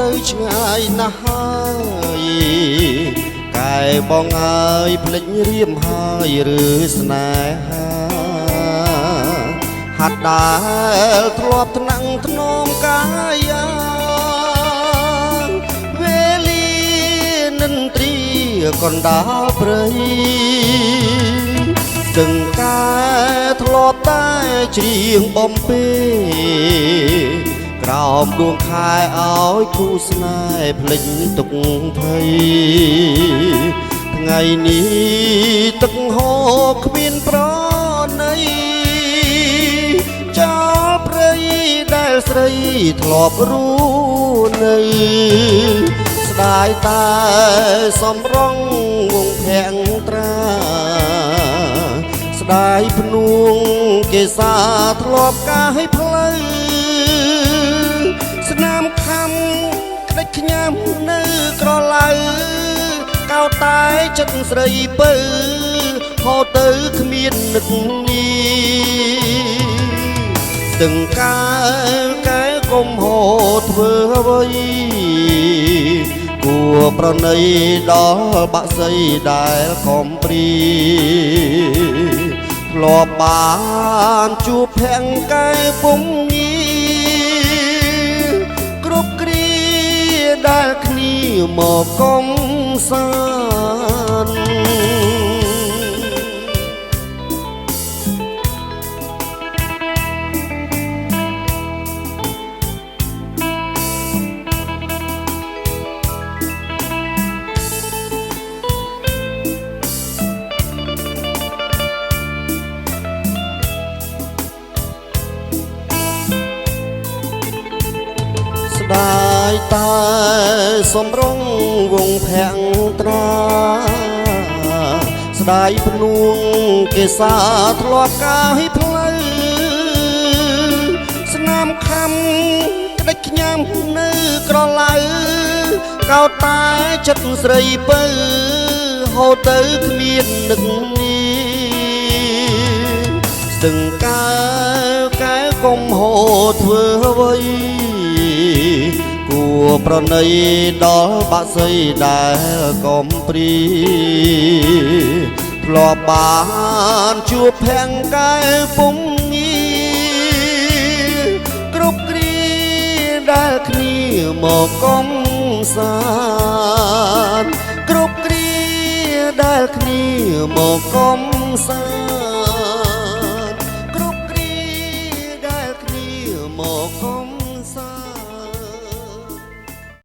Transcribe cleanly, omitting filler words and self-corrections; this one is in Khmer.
នៅឆ្ងាយណាស់ហើយកែបងអើយភ្លេចរៀមហើយឬស្នេហាហាត់ដែលធ្លាប់ថ្នាក់ធ្នមកាយាវេលានិន្ទ្រីកណ្ដាលព្រៃទាំងកាធ្លាប់តែច្រៀងបំពេក្រោមដួងខែឲ្យគូស្នេហ៍ភ្លេចទុកភ័យថ្ងៃនេះទឹកហូរគ្មានប្រណីចោលព្រៃដែលស្រីធ្លាប់រួនៅស្ដាយតែសំរងវងភាំងត្រាស្ដាយភ្នួងគេសាធ្លាប់កាយផ្លូវស្នាមខំក្តិចខ្ញាំនៅក្រឡៅកោតតែចិត្តស្រីពើហូរទៅគ្មាននឹកនីទាំងកាកែកុំហូរធ្វើអ្វីគួរប្រណីដល់បាក់សីដែលកំព្រីធ្លាប់បានជួបភាំងកែពុំងាគ្រប់គ្រាដែលគ្នាមកកំសាន្តដាយតែសំរងវងភាំងត្រាស្ដាយភ្នួងគេសាធ្លាប់កាយផ្លូវស្នាមខំក្តិចខ្ញាំនៅក្រឡៅកោតតែចិត្តស្រីពើហូរទៅគ្មាននឹកនីស្ទឹងកែកុំហូរធ្វើអ្វីគួរប្រណីដល់បាក់សីដែលកំព្រីធ្លាប់បានជួបភាំងកែពុំងាគ្រប់គ្រាដែលគ្នាមកកំសាន្តគ្រប់គ្រាដែលគ្នាមកកំសាន្ត